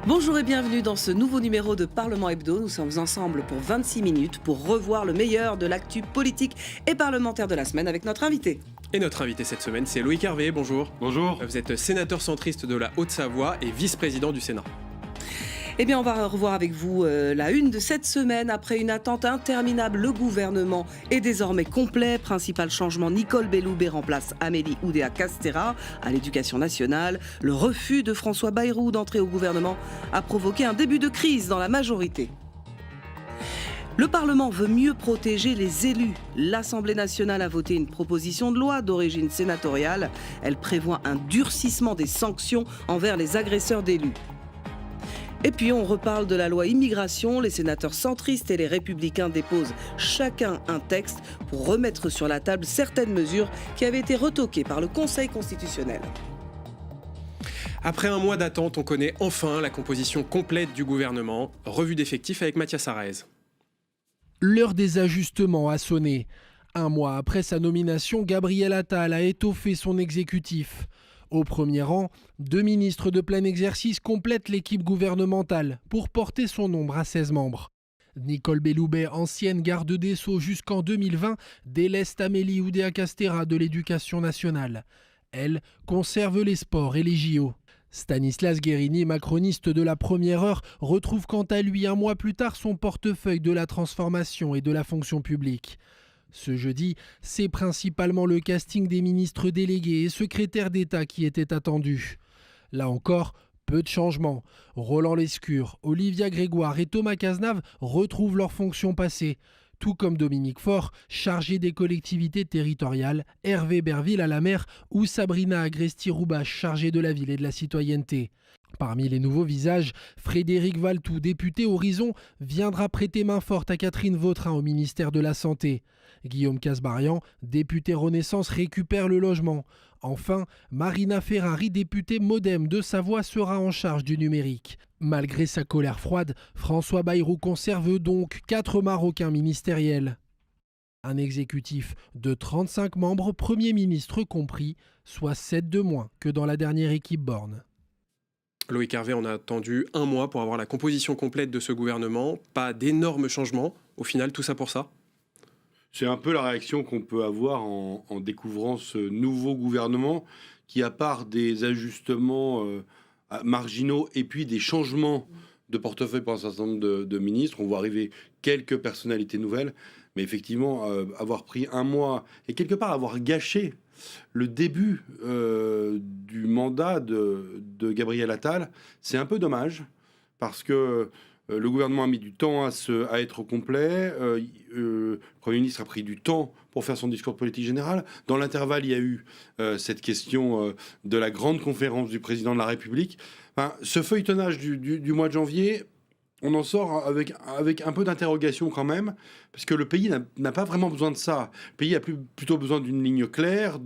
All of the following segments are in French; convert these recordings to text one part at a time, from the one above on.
Bonjour et bienvenue dans ce nouveau numéro de Parlement Hebdo. Nous sommes ensemble pour 26 minutes pour revoir le meilleur de l'actu politique et parlementaire de la semaine avec notre invité. Et notre invité cette semaine, c'est Loïc Hervé. Bonjour. Bonjour. Vous êtes sénateur centriste de la Haute-Savoie et vice-président du Sénat. Eh bien, on va revoir avec vous la une de cette semaine. Après une attente interminable, le gouvernement est désormais complet. Principal changement, Nicole Belloubet remplace Amélie Oudéa-Castéra à l'Éducation nationale. Le refus de François Bayrou d'entrer au gouvernement a provoqué un début de crise dans la majorité. Le Parlement veut mieux protéger les élus. L'Assemblée nationale a voté une proposition de loi d'origine sénatoriale. Elle prévoit un durcissement des sanctions envers les agresseurs d'élus. Et puis on reparle de la loi immigration. Les sénateurs centristes et les républicains déposent chacun un texte pour remettre sur la table certaines mesures qui avaient été retoquées par le Conseil constitutionnel. Après un mois d'attente, on connaît enfin la composition complète du gouvernement. Revue d'effectifs avec Mathias Araez. L'heure des ajustements a sonné. Un mois après sa nomination, Gabriel Attal a étoffé son exécutif. Au premier rang, 2 ministres de plein exercice complètent l'équipe gouvernementale pour porter son nombre à 16 membres. Nicole Belloubet, ancienne garde des Sceaux jusqu'en 2020, déleste Amélie Oudéa-Castéra de l'Éducation nationale. Elle conserve les sports et les JO. Stanislas Guerini, macroniste de la première heure, retrouve quant à lui un mois plus tard son portefeuille de la transformation et de la fonction publique. Ce jeudi, c'est principalement le casting des ministres délégués et secrétaires d'État qui était attendu. Là encore, peu de changements. Roland Lescure, Olivia Grégoire et Thomas Cazenave retrouvent leurs fonctions passées. Tout comme Dominique Faure, chargé des collectivités territoriales, Hervé Berville à la mer ou Sabrina Agresti-Roubache, chargée de la ville et de la citoyenneté. Parmi les nouveaux visages, Frédéric Valtou, député Horizon, viendra prêter main forte à Catherine Vautrin au ministère de la Santé. Guillaume Kasbarian, député Renaissance, récupère le logement. Enfin, Marina Ferrari, députée Modem de Savoie, sera en charge du numérique. Malgré sa colère froide, François Bayrou conserve donc 4 Marocains ministériels. Un exécutif de 35 membres, Premier ministre compris, soit 7 de moins que dans la dernière équipe Borne. Loïc Hervé, on a attendu un mois pour avoir la composition complète de ce gouvernement. Pas d'énormes changements. Au final, tout ça pour ça ? C'est un peu la réaction qu'on peut avoir en découvrant ce nouveau gouvernement qui, à part des ajustements marginaux et puis des changements de portefeuille pour un certain nombre de ministres, on voit arriver quelques personnalités nouvelles, mais effectivement, avoir pris un mois et quelque part avoir gâché le début du mandat de Gabriel Attal, c'est un peu dommage parce que le gouvernement a mis du temps à être complet. Le Premier ministre a pris du temps pour faire son discours de politique générale. Dans l'intervalle, il y a eu cette question de la grande conférence du président de la République. Enfin, ce feuilletonnage du mois de janvier, on en sort avec un peu d'interrogation quand même, parce que le pays n'a pas vraiment besoin de ça. Le pays a plutôt besoin d'une ligne claire,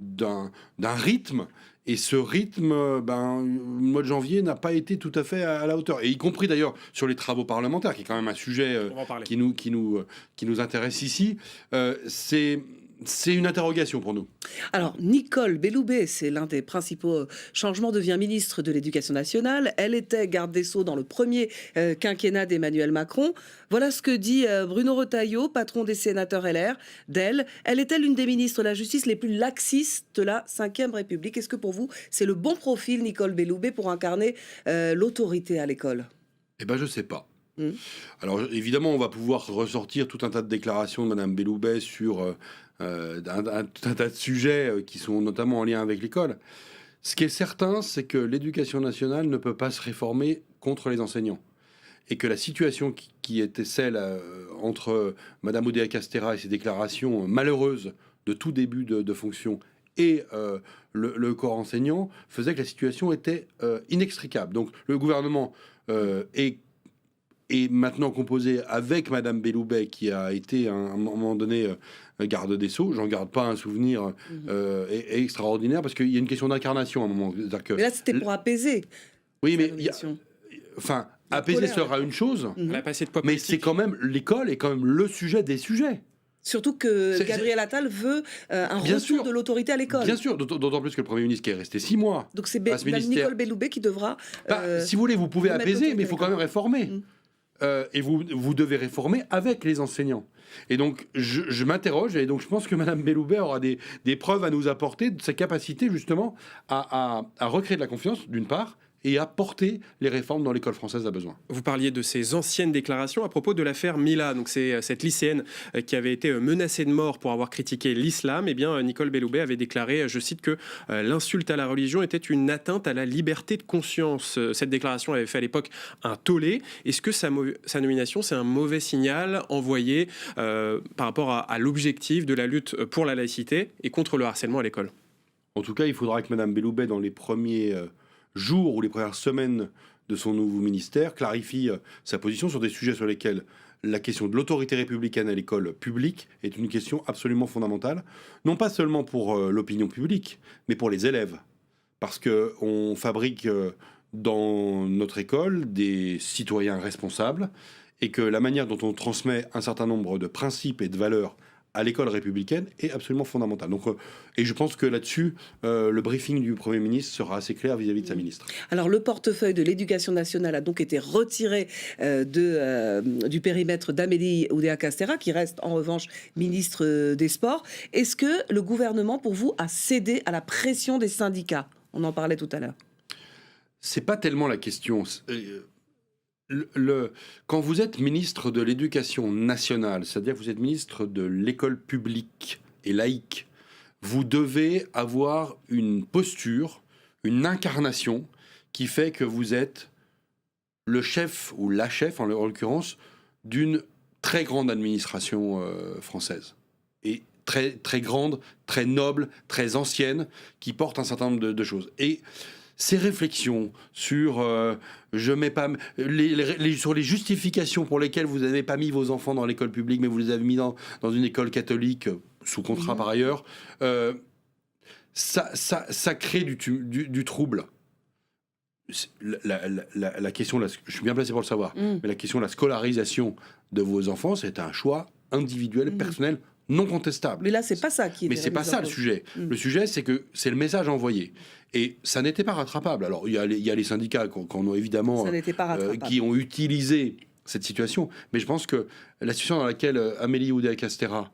d'un rythme. Et ce rythme, le mois de janvier n'a pas été tout à fait à la hauteur. Et y compris d'ailleurs sur les travaux parlementaires, qui est quand même un sujet qui nous intéresse ici. C'est une interrogation pour nous. Alors, Nicole Belloubet, c'est l'un des principaux changements, devient ministre de l'Éducation nationale. Elle était garde des Sceaux dans le premier quinquennat d'Emmanuel Macron. Voilà ce que dit Bruno Retailleau, patron des sénateurs LR, d'elle. Elle était l'une des ministres de la Justice les plus laxistes de la Ve République. Est-ce que pour vous, c'est le bon profil, Nicole Belloubet, pour incarner l'autorité à l'école ? Eh bien, je ne sais pas. Alors, évidemment, on va pouvoir ressortir tout un tas de déclarations de Mme Belloubet sur un tas de sujets qui sont notamment en lien avec l'école. Ce qui est certain, c'est que l'éducation nationale ne peut pas se réformer contre les enseignants. Et que la situation qui était celle entre Mme Oudéa-Castéra et ses déclarations malheureuses de tout début de fonction et le corps enseignant faisait que la situation était inextricable. Donc le gouvernement est maintenant composé avec Madame Belloubet, qui a été à un moment donné garde des Sceaux. J'en garde pas un souvenir extraordinaire, parce qu'il y a une question d'incarnation à un moment. Mais là, c'était pour apaiser. Oui, mais apaiser colère, sera une chose, Elle a passé de poids mais politique. c'est quand même, l'école est quand même le sujet des sujets. Surtout que Gabriel Attal veut un retour de l'autorité à l'école. Bien sûr, d'autant plus que le Premier ministre qui est resté 6 mois. Donc c'est Nicole Belloubet qui devra... si vous voulez, vous pouvez apaiser, mais il faut quand même réformer. Et vous devez réformer avec les enseignants. Et donc, je m'interroge, et donc je pense que Mme Belloubet aura des preuves à nous apporter de sa capacité, justement, à recréer de la confiance, d'une part, et à porter les réformes dont l'école française a besoin. Vous parliez de ces anciennes déclarations à propos de l'affaire Mila. Donc c'est cette lycéenne qui avait été menacée de mort pour avoir critiqué l'islam. Eh bien, Nicole Belloubet avait déclaré, je cite, que l'insulte à la religion était une atteinte à la liberté de conscience. Cette déclaration avait fait à l'époque un tollé. Est-ce que sa nomination, c'est un mauvais signal envoyé par rapport à l'objectif de la lutte pour la laïcité et contre le harcèlement à l'école? En tout cas, il faudra que Mme Belloubet, dans les premiers jours ou les premières semaines de son nouveau ministère, clarifie sa position sur des sujets sur lesquels la question de l'autorité républicaine à l'école publique est une question absolument fondamentale, non pas seulement pour l'opinion publique, mais pour les élèves. Parce qu'on fabrique dans notre école des citoyens responsables et que la manière dont on transmet un certain nombre de principes et de valeurs à l'école républicaine est absolument fondamentale. Donc, et je pense que là-dessus, le briefing du Premier ministre sera assez clair vis-à-vis de sa ministre. Alors, le portefeuille de l'Éducation nationale a donc été retiré du périmètre d'Amélie Oudéa-Castéra, qui reste en revanche ministre des Sports. Est-ce que le gouvernement, pour vous, a cédé à la pression des syndicats? On en parlait tout à l'heure. C'est pas tellement la question. Quand vous êtes ministre de l'Éducation nationale, c'est-à-dire que vous êtes ministre de l'école publique et laïque, vous devez avoir une posture, une incarnation qui fait que vous êtes le chef ou la chef, en l'occurrence, d'une très grande administration française. Et très, très grande, très noble, très ancienne, qui porte un certain nombre de choses. Et ces réflexions sur je mets pas sur les justifications pour lesquelles vous n'avez pas mis vos enfants dans l'école publique, mais vous les avez mis dans une école catholique sous contrat par ailleurs, ça crée du trouble. La question, je suis bien placé pour le savoir, mais la question de la scolarisation de vos enfants, c'est un choix individuel, personnel, non contestable. Mais là, c'est pas ça qui est. Mais c'est pas ça le sujet. Le sujet, c'est que c'est le message envoyé. Et ça n'était pas rattrapable. Alors, il y a les syndicats qui ont évidemment, qui ont utilisé cette situation. Mais je pense que la situation dans laquelle Amélie Oudéa-Castéra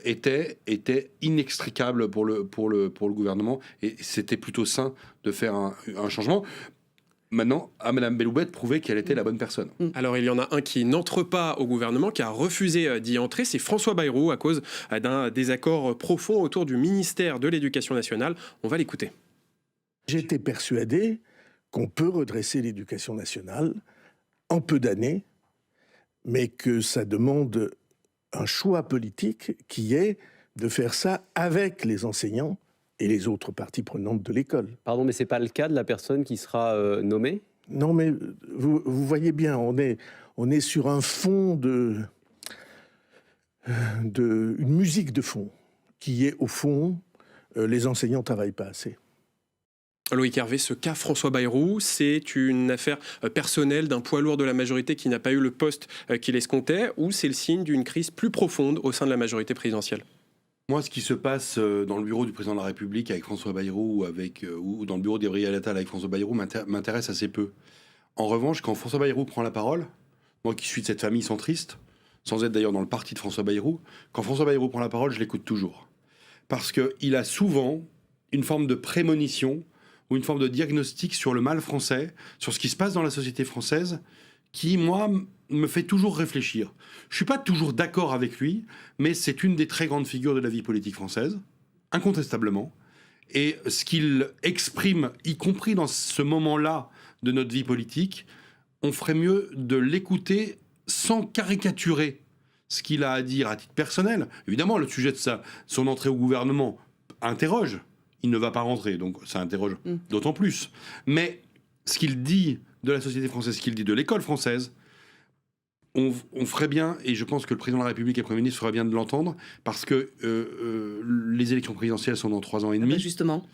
était inextricable pour le gouvernement. Et c'était plutôt sain de faire un changement. Maintenant, à Mme Belloubet de prouver qu'elle était la bonne personne. Alors, il y en a un qui n'entre pas au gouvernement, qui a refusé d'y entrer, c'est François Bayrou, à cause d'un désaccord profond autour du ministère de l'Éducation nationale. On va l'écouter. J'étais persuadé qu'on peut redresser l'éducation nationale en peu d'années, mais que ça demande un choix politique qui est de faire ça avec les enseignants et les autres parties prenantes de l'école. Pardon, mais ce n'est pas le cas de la personne qui sera nommée ? Non, mais vous voyez bien, on est sur un fond une musique de fond, qui est au fond, les enseignants ne travaillent pas assez. Loïc Hervé, ce cas François Bayrou, c'est une affaire personnelle d'un poids lourd de la majorité qui n'a pas eu le poste qu'il escomptait, ou c'est le signe d'une crise plus profonde au sein de la majorité présidentielle ? Moi, ce qui se passe dans le bureau du président de la République avec François Bayrou ou dans le bureau de Gabriel Attal avec François Bayrou m'intéresse assez peu. En revanche, quand François Bayrou prend la parole, moi qui suis de cette famille centriste, sans être d'ailleurs dans le parti de François Bayrou, quand François Bayrou prend la parole, je l'écoute toujours. Parce qu'il a souvent une forme de prémonition ou une forme de diagnostic sur le mal français, sur ce qui se passe dans la société française, qui, moi, me fait toujours réfléchir. Je ne suis pas toujours d'accord avec lui, mais c'est une des très grandes figures de la vie politique française, incontestablement. Et ce qu'il exprime, y compris dans ce moment-là de notre vie politique, on ferait mieux de l'écouter sans caricaturer ce qu'il a à dire à titre personnel. Évidemment, le sujet de son entrée au gouvernement interroge. Il ne va pas rentrer, donc ça interroge d'autant plus. Mais ce qu'il dit de la société française, ce qu'il dit de l'école française, on ferait bien, et je pense que le président de la République et le Premier ministre feraient bien de l'entendre, parce que les élections présidentielles sont dans 3 ans et demi. Justement.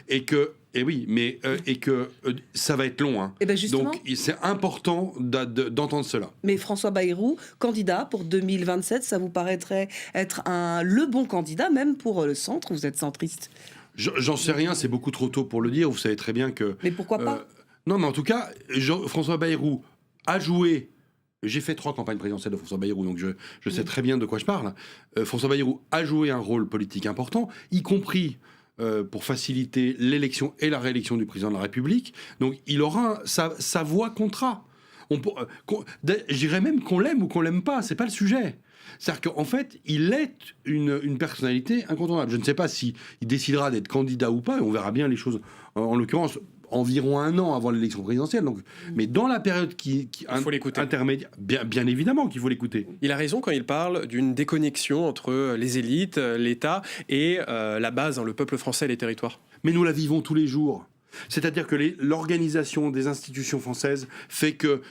Et que Et oui, mais et que ça va être long. Hein. Et ben justement. Donc c'est important d'entendre cela. Mais François Bayrou, candidat pour 2027, ça vous paraîtrait être le bon candidat, même pour le centre? Vous êtes centriste. J'en sais rien, c'est beaucoup trop tôt pour le dire. Vous savez très bien que... Mais pourquoi pas? Non, mais en tout cas, François Bayrou a joué... J'ai fait 3 campagnes présidentielles de François Bayrou, donc je sais très bien de quoi je parle. François Bayrou a joué un rôle politique important, y compris pour faciliter l'élection et la réélection du président de la République. Donc il aura sa voix comptera. Je dirais même qu'on l'aime ou qu'on l'aime pas, c'est pas le sujet. C'est-à-dire qu'en fait, il est une personnalité incontournable. Je ne sais pas s'il décidera d'être candidat ou pas, et on verra bien les choses. En l'occurrence, environ 1 an avant l'élection présidentielle. Donc, mais dans la période intermédiaire, bien évidemment qu'il faut l'écouter. Il a raison quand il parle d'une déconnexion entre les élites, l'État et la base, le peuple français et les territoires. Mais nous la vivons tous les jours. C'est-à-dire que l'organisation des institutions françaises fait que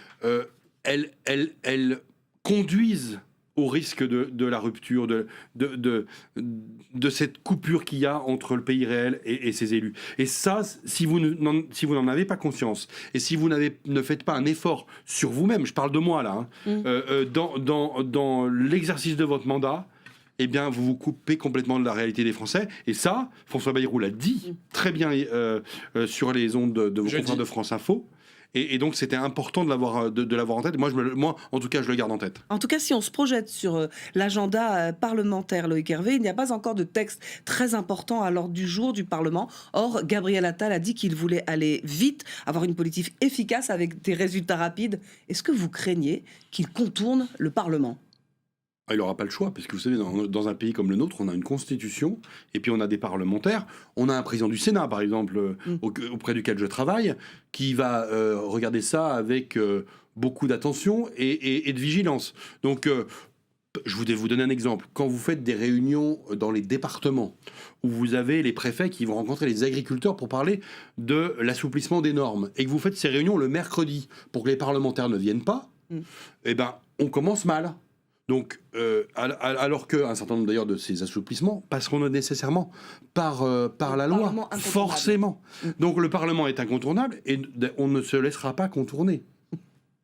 elles conduisent au risque de la rupture, de cette coupure qu'il y a entre le pays réel et ses élus. Et ça, si vous n'en avez pas conscience, et si vous ne faites pas un effort sur vous-même, je parle de moi là, dans l'exercice de votre mandat, eh bien, vous vous coupez complètement de la réalité des Français. Et ça, François Bayrou l'a dit très bien sur les ondes de vos confrères de France Info. Et donc, c'était important de l'avoir en tête. Moi, en tout cas, je le garde en tête. En tout cas, si on se projette sur l'agenda parlementaire, Loïc Hervé, il n'y a pas encore de texte très important à l'ordre du jour du Parlement. Or, Gabriel Attal a dit qu'il voulait aller vite, avoir une politique efficace avec des résultats rapides. Est-ce que vous craignez qu'il contourne le Parlement ? Il n'aura pas le choix, parce que vous savez, dans un pays comme le nôtre, on a une constitution, et puis on a des parlementaires. On a un président du Sénat, par exemple, auprès duquel je travaille, qui va regarder ça avec beaucoup d'attention et de vigilance. Donc, je voulais vous donner un exemple. Quand vous faites des réunions dans les départements, où vous avez les préfets qui vont rencontrer les agriculteurs pour parler de l'assouplissement des normes, et que vous faites ces réunions le mercredi, pour que les parlementaires ne viennent pas, eh ben, on commence mal. Donc, alors qu'un certain nombre d'ailleurs de ces assouplissements passeront nécessairement par la loi, forcément. Donc le Parlement est incontournable et on ne se laissera pas contourner.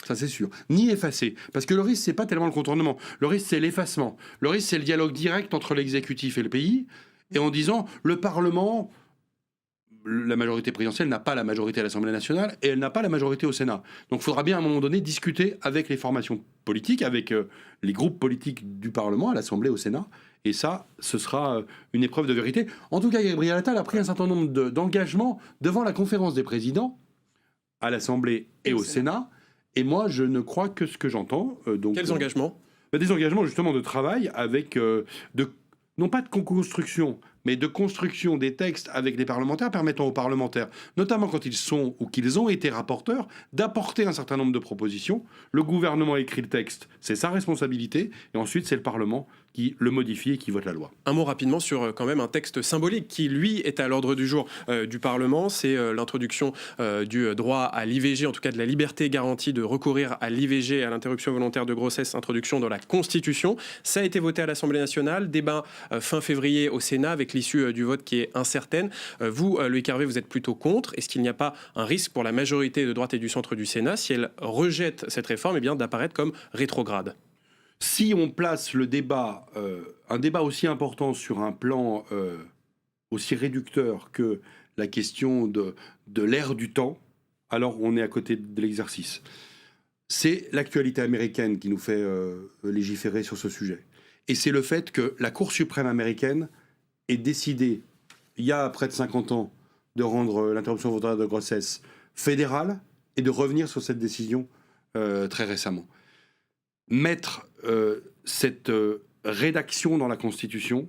Ça c'est sûr. Ni effacer. Parce que le risque, c'est pas tellement le contournement. Le risque, c'est l'effacement. Le risque, c'est le dialogue direct entre l'exécutif et le pays. Et en disant, le Parlement... La majorité présidentielle n'a pas la majorité à l'Assemblée nationale et elle n'a pas la majorité au Sénat. Donc il faudra bien à un moment donné discuter avec les formations politiques, avec les groupes politiques du Parlement, à l'Assemblée, au Sénat. Et ça, ce sera une épreuve de vérité. En tout cas, Gabriel Attal a pris un certain nombre d'engagements devant la conférence des présidents, à l'Assemblée et au Sénat. Et moi, je ne crois que ce que j'entends. Quels engagements ? Des engagements justement de travail avec, non pas de co-construction, mais de construction des textes avec les parlementaires, permettant aux parlementaires, notamment quand ils sont ou qu'ils ont été rapporteurs, d'apporter un certain nombre de propositions. Le gouvernement écrit le texte, c'est sa responsabilité, et ensuite c'est le Parlement qui le modifie et qui vote la loi. Un mot rapidement sur quand même un texte symbolique qui, lui, est à l'ordre du jour du Parlement. C'est l'introduction du droit à l'IVG, en tout cas de la liberté garantie de recourir à l'IVG, à l'interruption volontaire de grossesse, introduction dans la Constitution. Ça a été voté à l'Assemblée nationale, débat fin février au Sénat avec l'issue du vote qui est incertaine. Vous, Loïc Hervé, vous êtes plutôt contre. Est-ce qu'il n'y a pas un risque pour la majorité de droite et du centre du Sénat, si elle rejette cette réforme, d'apparaître comme rétrograde ? Si on place le débat, un débat aussi important sur un plan aussi réducteur que la question de l'ère du temps, alors on est à côté de l'exercice. C'est l'actualité américaine qui nous fait légiférer sur ce sujet. Et c'est le fait que la Cour suprême américaine ait décidé, il y a près de 50 ans, de rendre l'interruption volontaire de grossesse fédérale et de revenir sur cette décision très récemment. Mettre cette rédaction dans la Constitution,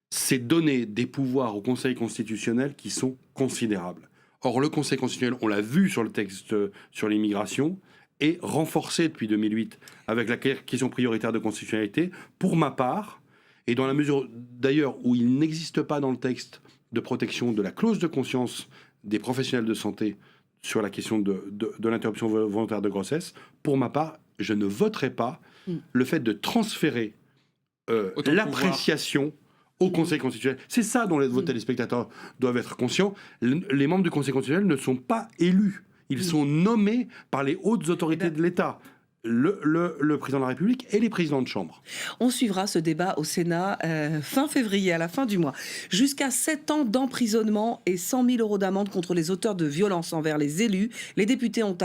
c'est donner des pouvoirs au Conseil constitutionnel qui sont considérables. Or, le Conseil constitutionnel, on l'a vu sur le texte sur l'immigration, est renforcé depuis 2008 avec la question prioritaire de constitutionnalité. Pour ma part, et dans la mesure d'ailleurs où il n'existe pas dans le texte de protection de la clause de conscience des professionnels de santé sur la question de l'interruption volontaire de grossesse, pour ma part, je ne voterai pas le fait de transférer l'appréciation au Conseil constitutionnel. C'est ça dont vos téléspectateurs doivent être conscients. Les membres du Conseil constitutionnel ne sont pas élus. Ils sont nommés par les hautes autorités de l'État. Le président de la République et les présidents de chambre. On suivra ce débat au Sénat fin février, à la fin du mois. Jusqu'à 7 ans d'emprisonnement et 100 000 € d'amende contre les auteurs de violences envers les élus. Les députés ont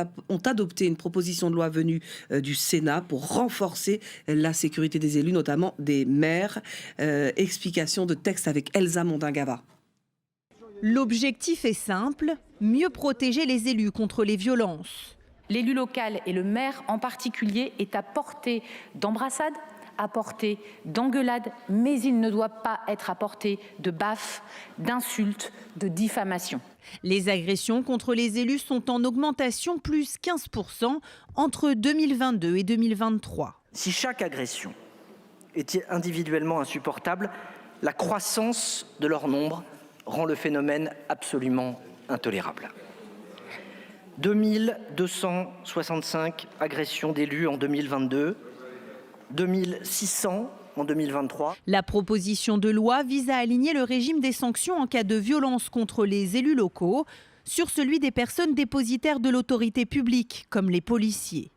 adopté une proposition de loi venue du Sénat pour renforcer la sécurité des élus, notamment des maires. Explication de texte avec Elsa Mondingava. L'objectif est simple, mieux protéger les élus contre les violences. L'élu local et le maire en particulier est à portée d'embrassade, à portée d'engueulade, mais il ne doit pas être à portée de baffes, d'insultes, de diffamations. Les agressions contre les élus sont en augmentation, plus 15% entre 2022 et 2023. Si chaque agression était individuellement insupportable, la croissance de leur nombre rend le phénomène absolument intolérable. 2265 agressions d'élus en 2022, 2600 en 2023. La proposition de loi vise à aligner le régime des sanctions en cas de violence contre les élus locaux sur celui des personnes dépositaires de l'autorité publique, comme les policiers.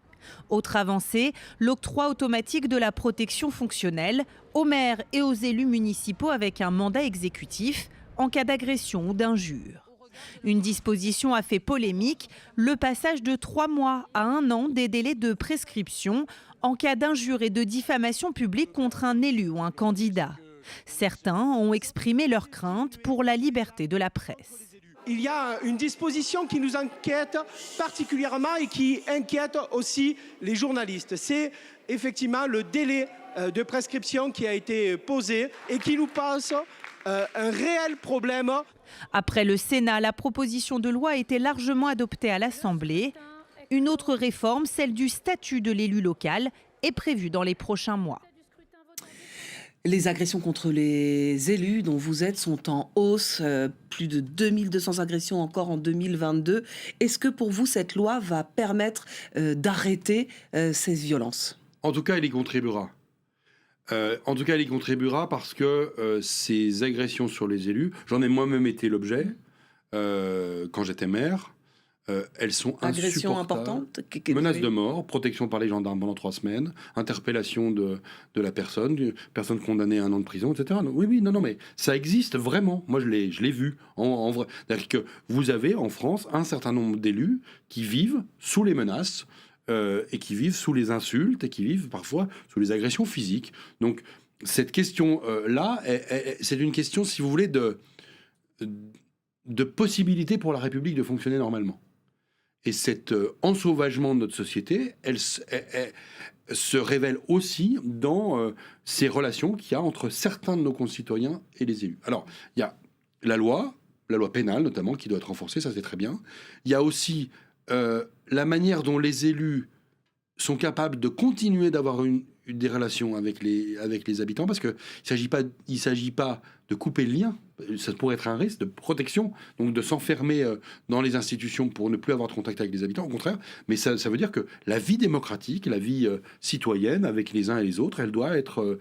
Autre avancée, l'octroi automatique de la protection fonctionnelle aux maires et aux élus municipaux avec un mandat exécutif en cas d'agression ou d'injure. Une disposition a fait polémique, le passage de 3 mois à 1 an des délais de prescription en cas d'injure et de diffamation publique contre un élu ou un candidat. Certains ont exprimé leur crainte pour la liberté de la presse. Il y a une disposition qui nous inquiète particulièrement et qui inquiète aussi les journalistes. C'est effectivement le délai de prescription qui a été posé et qui nous pose un réel problème. Après le Sénat, la proposition de loi a été largement adoptée à l'Assemblée. Une autre réforme, celle du statut de l'élu local, est prévue dans les prochains mois. Les agressions contre les élus dont vous êtes sont en hausse, plus de 2200 agressions encore en 2022. Est-ce que pour vous, cette loi va permettre d'arrêter ces violences ? En tout cas, elle y contribuera. Elle y contribuera parce que ces agressions sur les élus, j'en ai moi-même été l'objet quand j'étais maire. Elles sont agressions insupportables. importantes, Menaces de mort, protection par les gendarmes pendant 3 semaines, interpellation de la personne condamnée à 1 an de prison, etc. Oui, non, mais ça existe vraiment. Moi, je l'ai vu en vrai. C'est-à-dire que vous avez en France un certain nombre d'élus qui vivent sous les menaces et qui vivent sous les insultes et qui vivent parfois sous les agressions physiques. Donc, cette question-là, c'est une question, si vous voulez, de possibilité pour la République de fonctionner normalement. Et cet ensauvagement de notre société, elle se révèle aussi dans ces relations qu'il y a entre certains de nos concitoyens et les élus. Alors, il y a la loi pénale notamment, qui doit être renforcée, ça c'est très bien. Il y a aussi la manière dont les élus sont capables de continuer d'avoir des relations avec les habitants, parce qu'il ne s'agit pas de couper le lien. Ça pourrait être un risque de protection, donc de s'enfermer dans les institutions pour ne plus avoir de contact avec les habitants, au contraire. Mais ça veut dire que la vie démocratique, la vie citoyenne avec les uns et les autres, elle doit être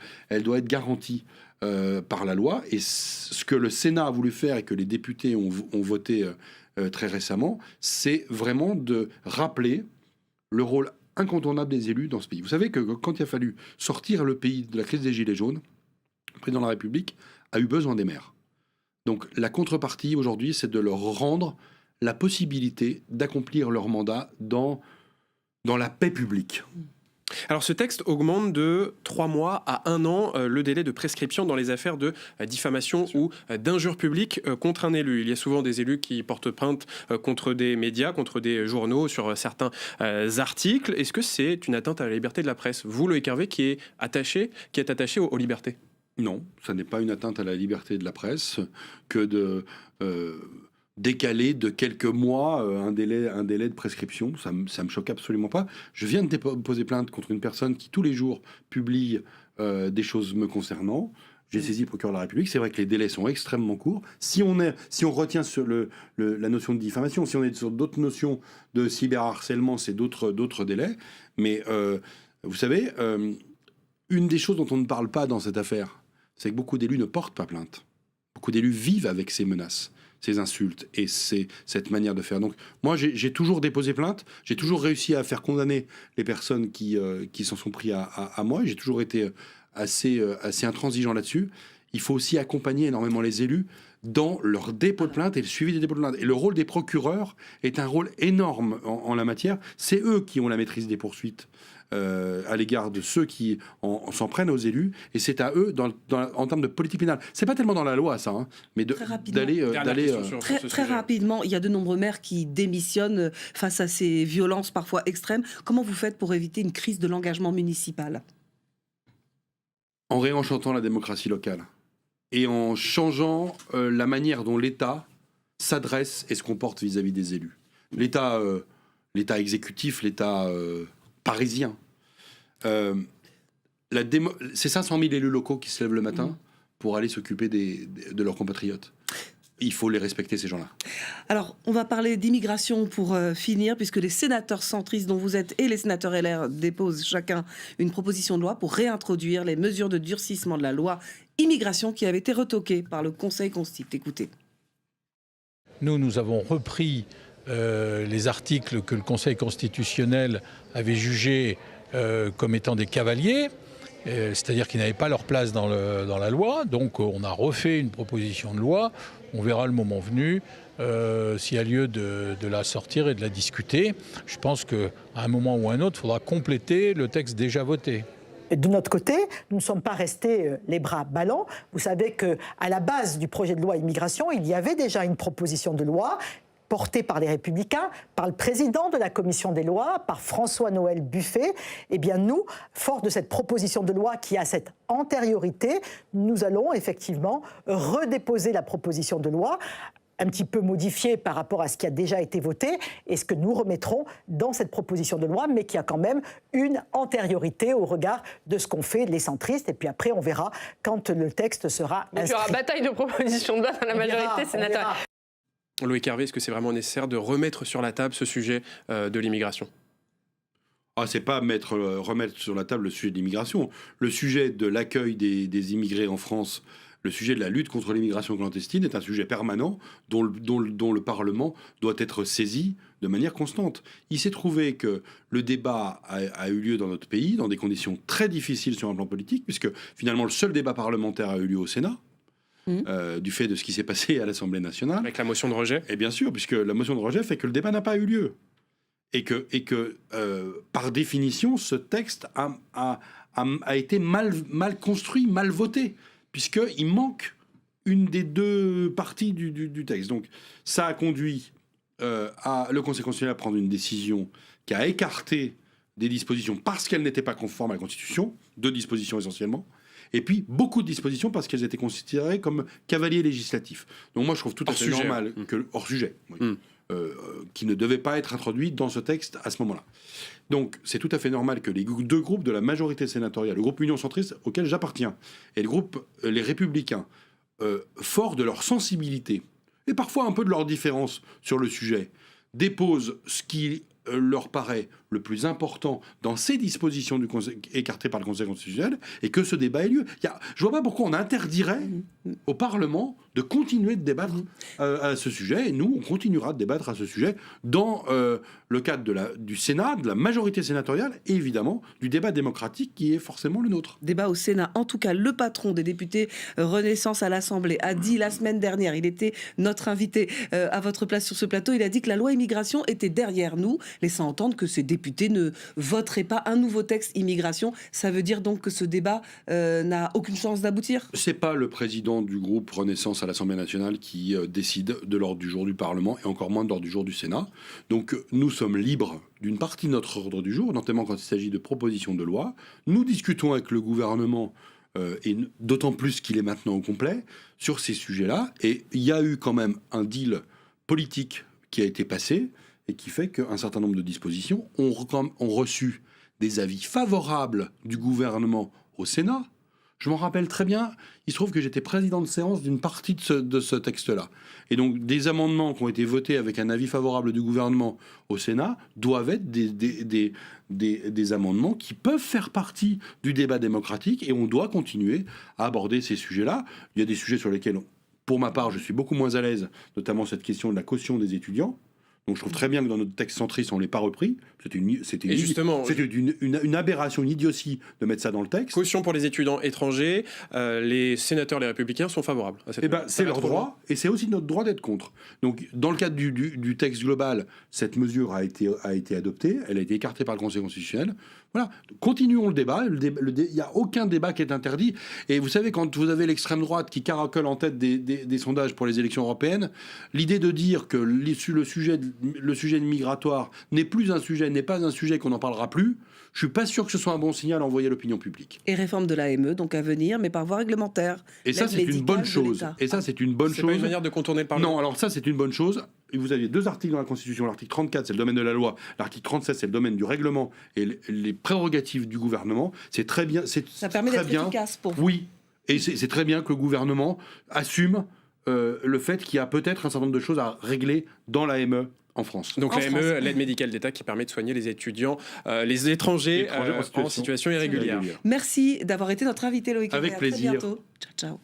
garantie par la loi. Et ce que le Sénat a voulu faire et que les députés ont voté très récemment, c'est vraiment de rappeler le rôle incontournable des élus dans ce pays. Vous savez que quand il a fallu sortir le pays de la crise des Gilets jaunes, le président de la République a eu besoin des maires. Donc la contrepartie aujourd'hui, c'est de leur rendre la possibilité d'accomplir leur mandat dans la paix publique. Alors ce texte augmente de 3 mois à 1 an le délai de prescription dans les affaires de diffamation ou d'injure publique contre un élu. Il y a souvent des élus qui portent plainte contre des médias, contre des journaux sur certains articles. Est-ce que c'est une atteinte à la liberté de la presse ? Vous, Loïc Hervé, qui est attaché aux libertés ? Non, ça n'est pas une atteinte à la liberté de la presse que de décaler de quelques mois un délai de prescription. Ça me choque absolument pas. Je viens de déposer plainte contre une personne qui tous les jours publie des choses me concernant. J'ai saisi le procureur de la République. C'est vrai que les délais sont extrêmement courts. Si on retient sur la notion de diffamation, si on est sur d'autres notions de cyberharcèlement, c'est d'autres délais. Mais vous savez, une des choses dont on ne parle pas dans cette affaire, c'est que beaucoup d'élus ne portent pas plainte. Beaucoup d'élus vivent avec ces menaces, ces insultes et cette manière de faire. Donc moi, j'ai toujours déposé plainte, j'ai toujours réussi à faire condamner les personnes qui s'en sont pris à moi. J'ai toujours été assez intransigeant là-dessus. Il faut aussi accompagner énormément les élus dans leur dépôt de plainte et le suivi des dépôts de plainte. Et le rôle des procureurs est un rôle énorme en la matière. C'est eux qui ont la maîtrise des poursuites à l'égard de ceux qui s'en prennent aux élus, et c'est à eux en termes de politique pénale. C'est pas tellement dans la loi ça, hein, mais d'aller très rapidement. Il y a de nombreux maires qui démissionnent face à ces violences parfois extrêmes. Comment vous faites pour éviter une crise de l'engagement municipal? En réenchantant la démocratie locale et en changeant la manière dont l'État s'adresse et se comporte vis-à-vis des élus. L'État exécutif, l'État parisien. C'est 500 000 élus locaux qui se lèvent le matin pour aller s'occuper de leurs compatriotes. Il faut les respecter, ces gens-là. Alors, on va parler d'immigration pour finir, puisque les sénateurs centristes dont vous êtes et les sénateurs LR déposent chacun une proposition de loi pour réintroduire les mesures de durcissement de la loi immigration qui avait été retoquée par le Conseil constitutionnel. Écoutez. Nous avons repris les articles que le Conseil constitutionnel avait jugés comme étant des cavaliers, c'est-à-dire qu'ils n'avaient pas leur place dans la loi. Donc on a refait une proposition de loi. On verra le moment venu s'il y a lieu de la sortir et de la discuter. Je pense qu'à un moment ou à un autre, il faudra compléter le texte déjà voté. De notre côté, nous ne sommes pas restés les bras ballants. Vous savez qu'à la base du projet de loi immigration, il y avait déjà une proposition de loi portée par les Républicains, par le président de la Commission des lois, par François-Noël Buffet. Eh bien nous, fort de cette proposition de loi qui a cette antériorité, nous allons effectivement redéposer la proposition de loi, un petit peu modifiée par rapport à ce qui a déjà été voté et ce que nous remettrons dans cette proposition de loi, mais qui a quand même une antériorité au regard de ce qu'ont fait les centristes. Et puis après, on verra quand le texte sera inscrit. Donc il y aura bataille de propositions de loi dans la majorité sénatoriale. Loïc Hervé, est-ce que c'est vraiment nécessaire de remettre sur la table ce sujet de l'immigration ? C'est pas remettre sur la table le sujet de l'immigration. Le sujet de l'accueil des immigrés en France, le sujet de la lutte contre l'immigration clandestine est un sujet permanent dont le Parlement doit être saisi de manière constante. Il s'est trouvé que le débat a eu lieu dans notre pays dans des conditions très difficiles sur un plan politique, puisque finalement le seul débat parlementaire a eu lieu au Sénat. Du fait de ce qui s'est passé à l'Assemblée nationale. Avec la motion de rejet. Et bien sûr, puisque la motion de rejet fait que le débat n'a pas eu lieu. Et que par définition, ce texte a été mal construit, mal voté, puisqu'il manque une des deux parties du texte. Donc ça a conduit le Conseil constitutionnel à prendre une décision qui a écarté des dispositions parce qu'elles n'étaient pas conformes à la Constitution, 2 dispositions essentiellement, et puis beaucoup de dispositions parce qu'elles étaient considérées comme cavaliers législatifs. Donc moi je trouve tout à fait normal que hors sujet, qui ne devait pas être introduit dans ce texte à ce moment-là. Donc c'est tout à fait normal que les 2 groupes de la majorité sénatoriale, le groupe Union centriste auquel j'appartiens, et le groupe les Républicains, forts de leur sensibilité et parfois un peu de leur différence sur le sujet, déposent ce qui leur paraît le plus important dans ces dispositions du Conseil, écartées par le Conseil constitutionnel, et que ce débat ait lieu. Je ne vois pas pourquoi on interdirait au Parlement de continuer de débattre à ce sujet, et nous, on continuera de débattre à ce sujet dans le cadre du Sénat, de la majorité sénatoriale, et évidemment du débat démocratique qui est forcément le nôtre. Débat au Sénat. En tout cas, le patron des députés Renaissance à l'Assemblée a dit la semaine dernière, il était notre invité à votre place sur ce plateau, il a dit que la loi immigration était derrière nous, laissant entendre que ces députés ne voteraient pas un nouveau texte immigration. Ça veut dire donc que ce débat n'a aucune chance d'aboutir ? C'est pas le président du groupe Renaissance à l'Assemblée nationale qui décide de l'ordre du jour du Parlement, et encore moins de l'ordre du jour du Sénat. Donc nous sommes libres d'une partie de notre ordre du jour, notamment quand il s'agit de propositions de loi. Nous discutons avec le gouvernement, et d'autant plus qu'il est maintenant au complet, sur ces sujets-là. Et il y a eu quand même un deal politique qui a été passé, et qui fait qu'un certain nombre de dispositions ont reçu des avis favorables du gouvernement au Sénat. Je m'en rappelle très bien. Il se trouve que j'étais président de séance d'une partie de ce texte-là. Et donc, des amendements qui ont été votés avec un avis favorable du gouvernement au Sénat doivent être des amendements qui peuvent faire partie du débat démocratique, et on doit continuer à aborder ces sujets-là. Il y a des sujets sur lesquels, pour ma part, je suis beaucoup moins à l'aise, notamment cette question de la caution des étudiants. Donc je trouve très bien que dans notre texte centriste, on ne l'ait pas repris. C'était une aberration, une idiotie de mettre ça dans le texte. Caution pour les étudiants étrangers, les sénateurs, les républicains sont favorables à cette mesure. C'est leur droit, et c'est aussi notre droit d'être contre. Donc dans le cadre du texte global, cette mesure a été adoptée, elle a été écartée par le Conseil constitutionnel. Voilà, continuons le débat. Il n'y a aucun débat qui est interdit. Et vous savez, quand vous avez l'extrême droite qui caracole en tête des sondages pour les élections européennes, l'idée de dire que le sujet migratoire n'est pas un sujet qu'on n'en parlera plus, je suis pas sûr que ce soit un bon signal à envoyer à l'opinion publique. Et réforme de l'AME, donc à venir, mais par voie réglementaire. Et ça, c'est une bonne chose. C'est pas une manière de contourner le Parlement. Non, alors ça, c'est une bonne chose. Et vous aviez 2 articles dans la Constitution. L'article 34, c'est le domaine de la loi. L'article 37, c'est le domaine du règlement et les prérogatives du gouvernement. C'est très bien. Ça permet d'être efficace pour vous. Oui. Et c'est très bien que le gouvernement assume le fait qu'il y a peut-être un certain nombre de choses à régler dans l'AME en France. Donc l'AME, l'aide médicale d'État, qui permet de soigner les étudiants, les étrangers en situation irrégulière. Merci d'avoir été notre invité, Loïc. Avec plaisir. À très bientôt. Ciao, ciao.